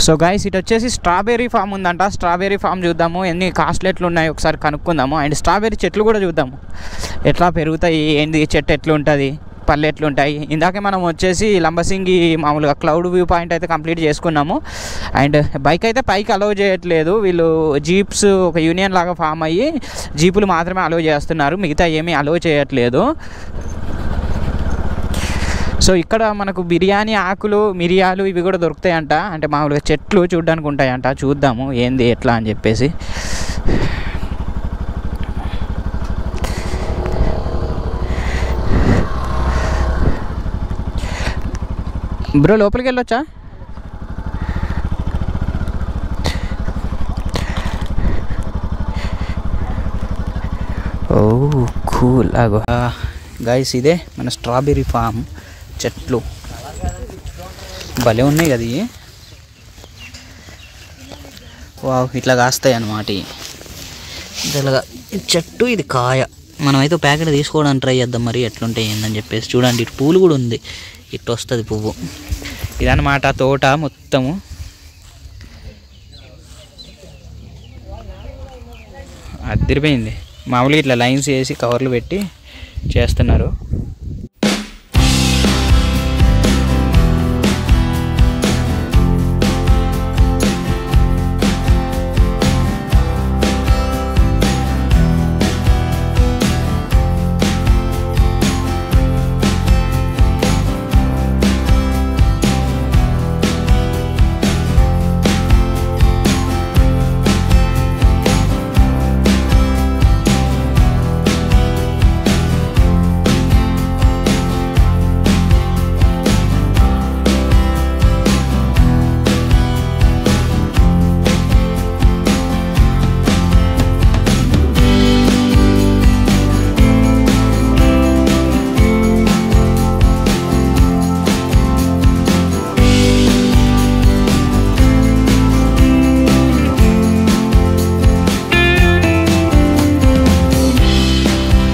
So guys ఇటు వచ్చేసి strawberry farm ఉందంట. స్ట్రాబెర్రీ ఫామ్ చూద్దాము, ఎన్ని కాస్ట్లు ఎట్లున్నాయి ఒకసారి కనుక్కుందాము. అండ్ స్ట్రాబెర్రీ చెట్లు కూడా చూద్దాము, ఎట్లా పెరుగుతాయి, ఏంది చెట్టు ఎట్లుంటుంది, పళ్ళు ఎట్లుంటాయి. ఇందాకే మనం వచ్చేసి లంబసింగి మామూలుగా క్లౌడ్ వ్యూ పాయింట్ అయితే కంప్లీట్ చేసుకున్నాము. అండ్ బైక్ అయితే పైకి అలౌ చేయట్లేదు వీళ్ళు, జీప్స్ ఒక యూనియన్ లాగా ఫామ్ అయ్యి జీపులు మాత్రమే అలౌ చేస్తున్నారు, మిగతా ఏమీ అలౌ చేయట్లేదు. సో ఇక్కడ మనకు బిర్యానీ ఆకులు, మిరియాలు ఇవి కూడా దొరుకుతాయంట. అంటే మామూలుగా చెట్లు చూడడానికి ఉంటాయంట, చూద్దాము ఏంది ఎట్లా అని చెప్పేసి. బ్రో లోపలికి వెళ్ళొచ్చా? ఓ కూల్. అగో గైస్ ఇదే మన స్ట్రాబెర్రీ ఫామ్. చెట్లు భలే ఉన్నాయి కదా ఇవి. వావ్ ఇట్లా కాస్తాయి అన్నమాట. ఇట్లాగా చెట్టు, ఇది కాయ. మనమైతే ప్యాకెట్ తీసుకోవడానికి ట్రై చేద్దాం మరి ఎట్లుంటాయి ఏందని చెప్పేసి. చూడండి ఇటు పూలు కూడా ఉంది, ఇటు వస్తుంది పువ్వు. ఇదన్నమాట తోట మొత్తము. అదిరిపోయింది. మామూలుగా ఇట్లా లైన్స్ వేసి కవర్లు పెట్టి చేస్తున్నారు.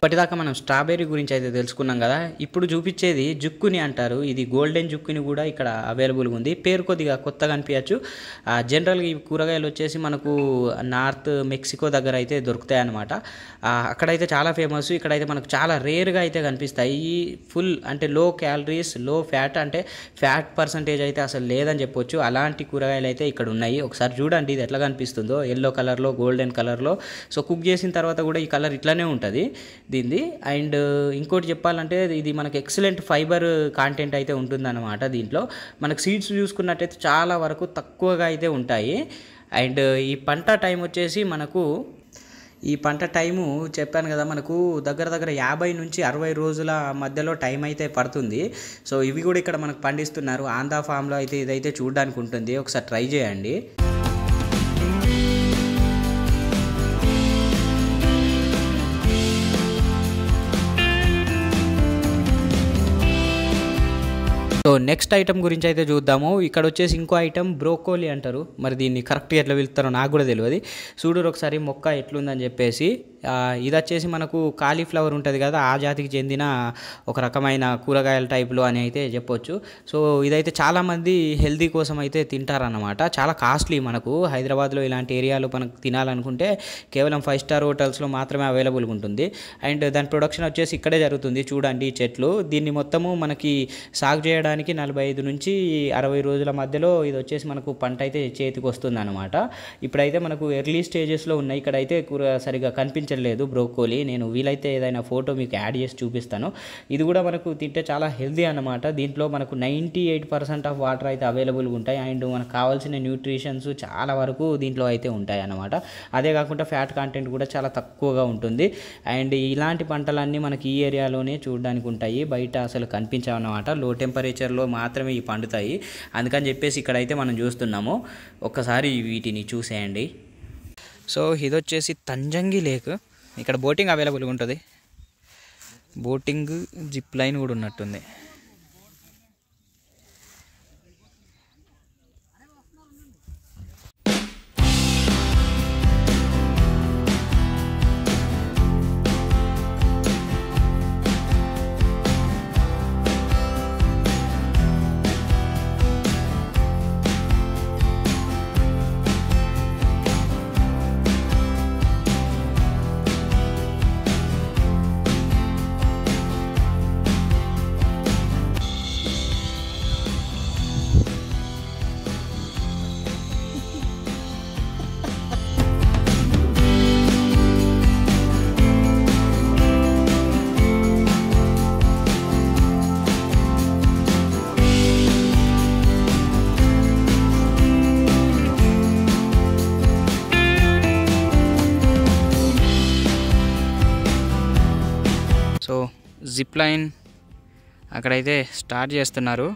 ఇప్పటిదాకా మనం స్ట్రాబెర్రీ గురించి అయితే తెలుసుకున్నాం కదా. ఇప్పుడు చూపించేది జుక్కుని అంటారు. ఇది గోల్డెన్ జుక్కుని కూడా ఇక్కడ అవైలబుల్గా ఉంది. పేరు కొద్దిగా కొత్తగా అనిపించచ్చు. జనరల్గా ఈ కూరగాయలు వచ్చేసి మనకు నార్త్ మెక్సికో దగ్గర అయితే దొరుకుతాయి అన్నమాట. అక్కడైతే చాలా ఫేమస్. ఇక్కడైతే మనకు చాలా రేర్గా అయితే కనిపిస్తాయి. ఫుల్ అంటే లో క్యాలరీస్, లో ఫ్యాట్, అంటే ఫ్యాట్ పర్సంటేజ్ అయితే అసలు లేదని చెప్పొచ్చు. అలాంటి కూరగాయలు అయితే ఇక్కడ ఉన్నాయి. ఒకసారి చూడండి ఇది ఎట్లా కనిపిస్తుందో, ఎల్లో కలర్లో, గోల్డెన్ కలర్లో. సో కుక్ చేసిన తర్వాత కూడా ఈ కలర్ ఇట్లానే ఉంటుంది దీనిది. అండ్ ఇంకోటి చెప్పాలంటే ఇది మనకు ఎక్సలెంట్ ఫైబర్ కాంటెంట్ అయితే ఉంటుందన్నమాట. దీంట్లో మనకు సీడ్స్ చూసుకున్నట్టయితే చాలా వరకు తక్కువగా అయితే ఉంటాయి. అండ్ ఈ పంట టైం వచ్చేసి మనకు, ఈ పంట టైము చెప్పాను కదా, మనకు దగ్గర దగ్గర 50 నుంచి 60 రోజుల మధ్యలో టైం అయితే పడుతుంది. సో ఇవి కూడా ఇక్కడ మనకు పండిస్తున్నారు. ఆంధ్రా ఫామ్లో అయితే ఇదైతే చూడడానికి ఉంటుంది. ఒకసారి ట్రై చేయండి. సో నెక్స్ట్ ఐటమ్ గురించి అయితే చూద్దాము. ఇక్కడ వచ్చేసి ఇంకో ఐటమ్ బ్రోకోలీ అంటారు. మరి దీన్ని కరెక్ట్గా ఎట్లా వెళ్తారో నాకు కూడా తెలియదు. చూడరు ఒకసారి మొక్క ఎట్లుందని చెప్పేసి. ఇది వచ్చేసి మనకు కాలీఫ్లవర్ ఉంటుంది కదా, ఆ జాతికి చెందిన ఒక రకమైన కూరగాయల టైప్లో అని అయితే చెప్పొచ్చు. సో ఇదైతే చాలామంది హెల్తీ కోసం అయితే తింటారన్నమాట. చాలా కాస్ట్లీ. మనకు హైదరాబాద్లో ఇలాంటి ఏరియాలో మనకు తినాలనుకుంటే కేవలం 5 స్టార్ హోటల్స్లో మాత్రమే అవైలబుల్గా ఉంటుంది. అండ్ దాని ప్రొడక్షన్ వచ్చేసి ఇక్కడే జరుగుతుంది. చూడండి ఈ చెట్లు. దీన్ని మొత్తము మనకి సాగు చేయడానికి 45 నుంచి 60 రోజుల మధ్యలో ఇది వచ్చేసి మనకు పంట అయితే చేతికి వస్తుంది అనమాట. ఇప్పుడైతే మనకు ఎర్లీ స్టేజెస్లో ఉన్నాయి. ఇక్కడైతే కూర సరిగా కనిపించలేదు బ్రోకోలీ. నేను వీలైతే ఏదైనా ఫోటో మీకు యాడ్ చేసి చూపిస్తాను. ఇది కూడా మనకు తింటే చాలా హెల్దీ అనమాట. దీంట్లో మనకు 98% ఆఫ్ వాటర్ అయితే అవైలబుల్గా ఉంటాయి. అండ్ మనకు కావాల్సిన న్యూట్రిషన్స్ చాలా వరకు దీంట్లో అయితే ఉంటాయి అన్నమాట. అదే కాకుండా ఫ్యాట్ కంటెంట్ కూడా చాలా తక్కువగా ఉంటుంది. అండ్ ఇలాంటి పంటలన్నీ మనకి ఈ ఏరియాలోనే చూడడానికి ఉంటాయి, బయట అసలు కనిపించావు అన్నమాట. లో టెంపరేచర్లో మాత్రమే ఇవి పండుతాయి. అందుకని చెప్పేసి ఇక్కడైతే మనం చూస్తున్నాము. ఒక్కసారి వీటిని చూసేయండి. సో ఇది వచ్చేసి తంజంగి లేక్. ఇక్కడ బోటింగ్ అవైలబుల్గా ఉంటుంది. బోటింగ్, జిప్ లైన్ కూడా ఉన్నట్టుంది. జిప్ లైన్ అక్కడైతే స్టార్ట్ చేస్తున్నారు.